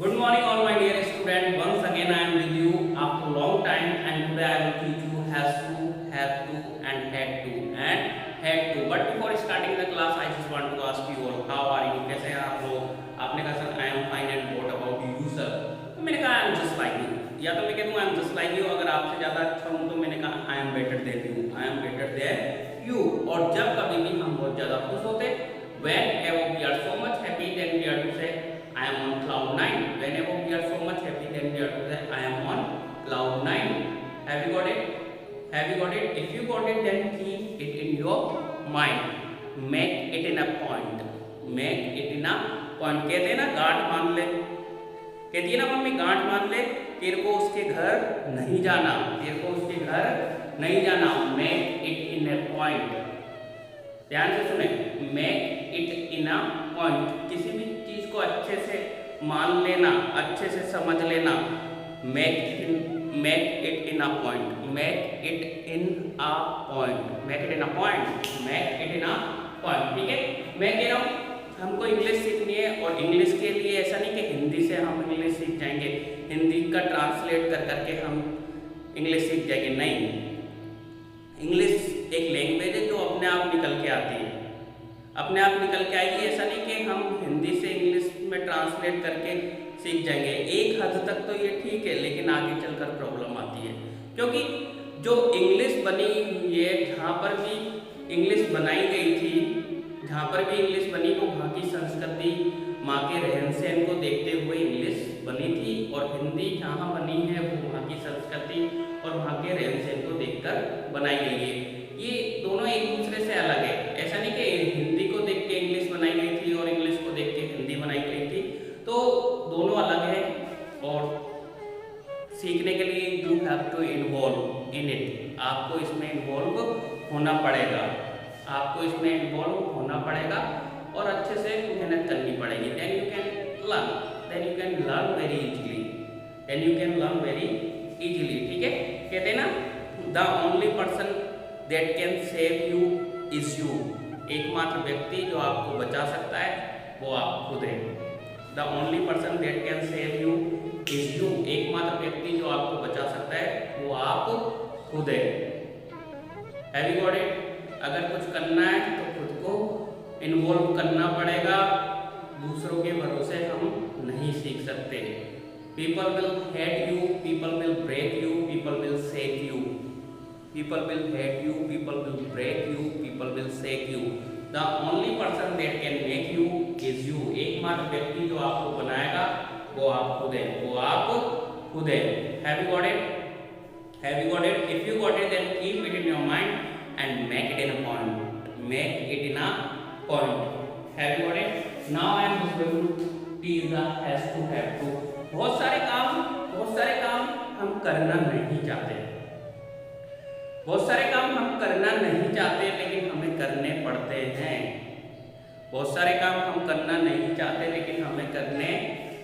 Good morning, all my dear students. Once again, I am with you after long time, and today I will teach you has to, have to, and had to. But before starting the class, I just want to ask you all, how are you? कैसे हैं आप लोग? आपने कहा sir I am fine and what about you sir? तो मैंने कहा I am just like you. या तो मैं कह दूँ I am just like you. अगर आपसे ज़्यादा अच्छा हूँ तो मैंने कहा I am better than you. I am better than you. और जब कभी भी हम बहुत ज़्यादा खुश होते, whenever we are so much happy, then we are to say I am on cloud 9. Whenever we are so much happy, then we are to say I am on cloud 9. Have you got it? Have you got it? If you got it, then keep it in your mind. Make it in a point. Make it in a point. कहते हैं ना गांठ मान ले, कहती है ना mummy गांठ मान ले, तेरे को उसके घर नहीं जाना, तेरे को उसके घर नहीं जाना. Make it in a point. ध्यान से सुने. Make it in a point. किसी भी चीज को अच्छे से मान लेना, अच्छे से समझ लेना. Make it in a point. Make it in a point. Make it in a point. Make it in a point. ठीक है. मैं कह रहा हूँ हमको इंग्लिश सीखनी है, और इंग्लिश के लिए ऐसा नहीं कि हिंदी से हम इंग्लिश सीख जाएंगे, हिंदी का ट्रांसलेट कर करके हम इंग्लिश सीख जाएंगे. नहीं, इंग्लिश एक लैंग्वेज है जो अपने आप निकल के आती है, अपने आप निकल के आएगी. ऐसा नहीं कि हम हिंदी से इंग्लिश में ट्रांसलेट करके सीख जाएंगे. एक हद तक तो ये ठीक है, लेकिन आगे चलकर प्रॉब्लम आती है, क्योंकि जो इंग्लिश बनी हुई है, जहाँ पर भी इंग्लिश बनाई गई थी, जहाँ पर भी इंग्लिश बनी वो वहाँ की संस्कृति, माँ के रहन सहन को देखते हुए इंग्लिश बनी थी, और हिंदी जहाँ बनी है वो वहाँ की संस्कृति और वहाँ के रहन सहन को देखकर बनाई गई है. ये दोनों एक दूसरे से अलग है. ऐसा नहीं कि हिंदी को देख के इंग्लिश बनाई गई थी और इंग्लिश को देख के हिंदी बनाई गई थी. तो दोनों अलग है, और सीखने के लिए you have to involve in it. आपको इसमें इन्वॉल्व होना पड़ेगा, आपको इसमें इन्वॉल्व होना पड़ेगा और अच्छे से मेहनत करनी पड़ेगी. Then you can learn, then you can learn very easily, then you can learn very easily. ठीक है. कहते हैं ना the only person that can save you is you. एकमात्र व्यक्ति जो आपको बचा सकता है वो आप खुद हैं. The only person that can save you is you. एकमात्र व्यक्ति जो आपको बचा सकता है वो आप खुद हैं. Have you got it? अगर कुछ करना है तो खुद को इन्वॉल्व करना पड़ेगा. दूसरों के भरोसे हम नहीं सीख सकते. People will hate you, people will break you, people will shake you. People will hate you, people will break you, people will shake you. The only person that can make you is you. एकमात्र व्यक्ति जो आपको बनाएगा वो आप खुद हैं, वो आप खुद हैं. Have you got it? Have you got it? If you got it then keep it in your mind and make it in a point. Make it in a point. Have you got it? Now I am just going to teach the has to, have to. बहुत सारे काम हम करना नहीं चाहते, बहुत सारे काम हम करना नहीं चाहते लेकिन हमें करने पड़ते हैं. बहुत सारे काम हम करना नहीं चाहते लेकिन हमें करने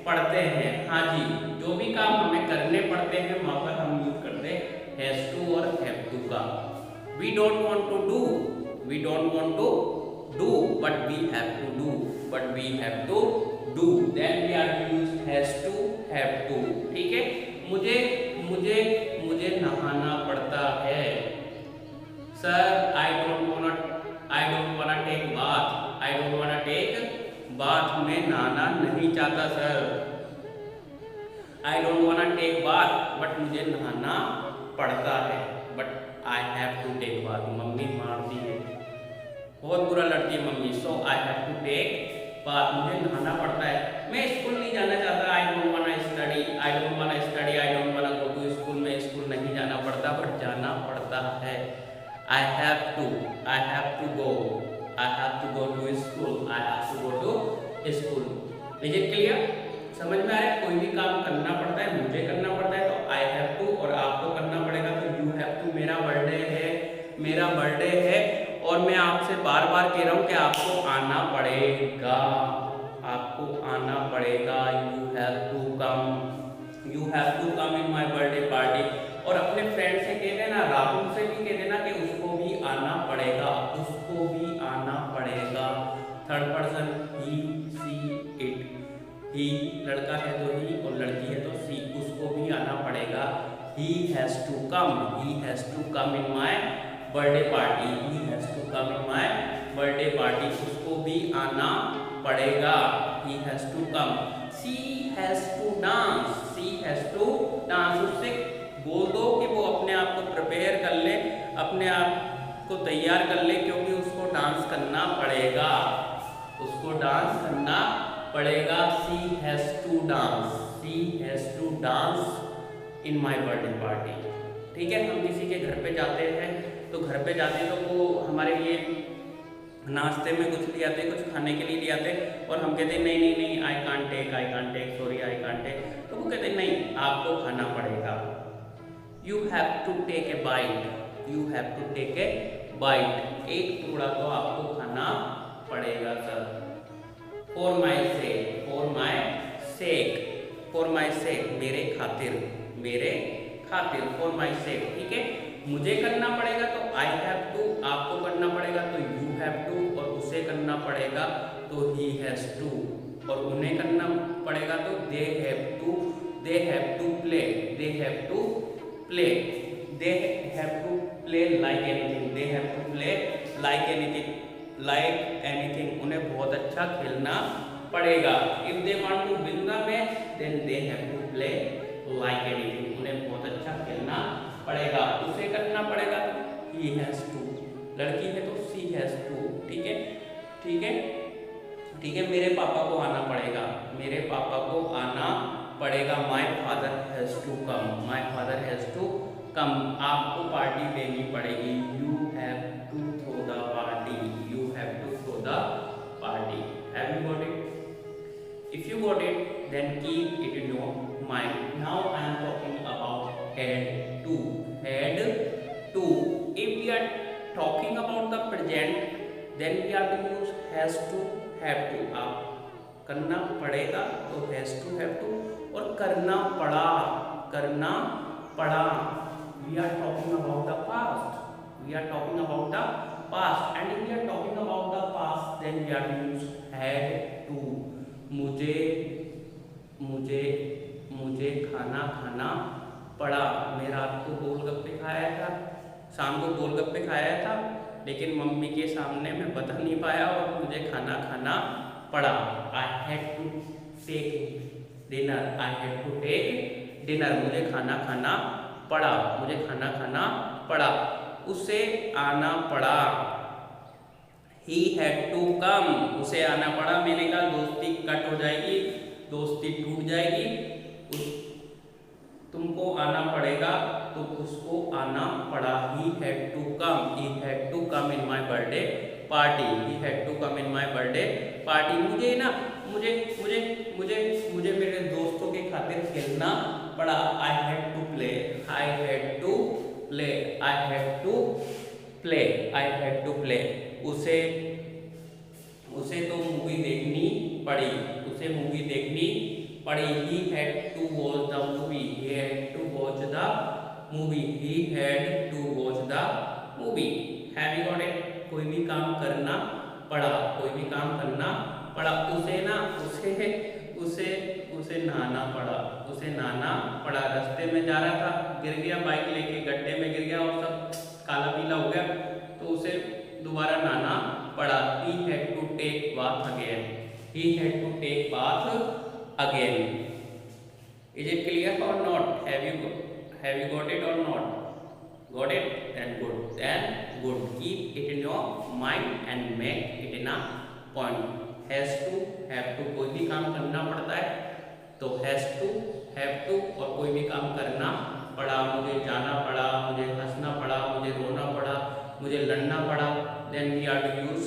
पड़ते हैं. हाँ जी, जो भी काम हमें करने पड़ते हैं वहाँ पर हम यूज करते हैं हैज टू और हैव टू का. We don't want to do, we don't want to do, but we have to do, but we have to do. Then we are to use has to, have to. ठीक है. मुझे मुझे मुझे नहाना पड़ता है. Sir, I don't wanna take bath. I don't wanna take bath. मैं नहाना नहीं चाहता sir. I don't wanna take bath, but मुझे नहाना पड़ता है. But I have to take bath. Mummy मारती है, बहुत बुरा लड़ती है mummy. So I have to take bath. मुझे नहाना पड़ता है. मैं स्कूल नहीं जाना चाहता. I don't wanna study. I don't wanna study. I don't wanna go to school. मैं स्कूल नहीं जाना पड़ता, बट जाना पड़ता है. I have to. I have to go. I have to go to school. I have to go to school. Is it clear? समझ में आ रहा है? कोई भी काम करना पड़ता है, मुझे करना पड़ता है तो I have to, और आपको करना पड़ेगा तो you have to. मेरा बर्थडे है और मैं आपसे बार बार कह रहा हूँ कि आपको आना पड़ेगा, आपको आना पड़ेगा. You have to come in my birthday party. और अपने फ्रेंड से कह देना, राहुल से भी कह देना कि उसको भी आना पड़ेगा, उसको भी आना पड़ेगा. Third person he, she, it. He लड़का है तो ही, come, he has to come in my birthday party, he has to come in my birthday party, उसको भी आना पड़ेगा, he has to come. She has to dance, she has to dance. उससे बोल दो कि वो अपने आप को प्रिपेयर कर ले, अपने आप को तैयार कर ले, क्योंकि उसको डांस करना पड़ेगा, उसको डांस करना पड़ेगा. She has to dance, she has to dance in my birthday party. ठीक है, हम किसी के घर पे जाते हैं तो घर पे जाते तो वो हमारे लिए नाश्ते में कुछ ले आते, कुछ खाने के लिए ले आते, और हम कहते नहीं नहीं नहीं I can't take, sorry I can't take. तो वो कहते नहीं, आपको खाना पड़ेगा. You have to take a bite, you have to take a bite, एक टुकड़ा तो आपको खाना पड़ेगा sir. For my sake, for my sake, for my sake, मेरे खातिर, मेरे खातिर, फॉर माई सेक. ठीक है, मुझे करना पड़ेगा तो आई हैव टू, आपको करना पड़ेगा तो यू हैव टू, और उसे करना पड़ेगा तो ही हैज टू, और उन्हें करना पड़ेगा तो they have to, they have to play, they have to play, they have to play like anything, they have to play like anything, like anything, उन्हें बहुत अच्छा खेलना पड़ेगा. If they want to win the match then they have to play like anything, उन्हें बहुत अच्छा खेलना पड़ेगा. उसे करना पड़ेगा तो he has to, लड़की है तो she has to. ठीक है, ठीक है, ठीक है. मेरे पापा को आना पड़ेगा, मेरे पापा को आना पड़ेगा. my father has to come, my father has to come. आपको पार्टी देनी पड़ेगी. you have to throw the party, you have to throw the party. Have you got it? If you got it, then keep it in your mind. Now I am talking about had to. Had to. If we are talking about the present, then we have to use has to, have to. आप करना पड़ेगा तो has to, have to, और करना पड़ा, करना पड़ा. We are talking about the past. We are talking about the past, and if we are talking about the past, then we have to use had to. मुझे मुझे मुझे खाना खाना पड़ा. मैं रात को गोलगप्पे खाया था, शाम को गोलगप्पे खाया था, लेकिन मम्मी के सामने मैं बता नहीं पाया और मुझे खाना खाना पड़ा. I had to take dinner, I had to take dinner. मुझे खाना खाना पड़ा, मुझे खाना खाना पड़ा. उसे आना पड़ा. He had to come, उसे आना पड़ा. मैंने कहा दोस्ती कट हो जाएगी, दोस्ती टूट जाएगी. तुमको आना पड़ेगा तो उसको आना पड़ा. He had to come, he had to come in my birthday party, he had to come in my birthday party. मुझे ना मुझे मुझे मुझे मुझे मेरे दोस्तों के खातिर खेलना पड़ा. I had to play, I had to play, I had to play, I had to play. उसे तो मूवी देखनी पड़ी, उसे मूवी देखनी पड़ी. He had to watch the movie, he had to watch the movie, he had to watch the movie. Have you got it? कोई भी काम करना पड़ा, कोई भी काम करना पड़ा. उसे ना उसे उसे उसे नहाना पड़ा, उसे नहाना पड़ा. रास्ते में जा रहा था, गिर गया, बाइक लेके गड्ढे में गिर गया और सब काला पीला हो गया, तो उसे दोबारा नहाना पड़ा. He had to take bath again, he had to take bath again. Is it clear or not? Have you got it or not? Got it? Then good. Then good. Keep it in your mind and make it in a point. Has to, have to. कोई भी काम करना पड़ता है तो has to, have to, और कोई भी काम करना पड़ा. मुझे जाना पड़ा, मुझे हंसना पड़ा, मुझे रोना पड़ा, मुझे लड़ना पड़ा. Then we are to use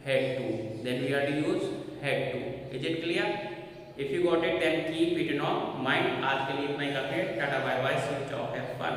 had to. Then we are to use had to. Is it clear? If you got it, then keep it in your mind. आज के लिए इतना ही काफी है. Tata bye bye, switch off, have fun.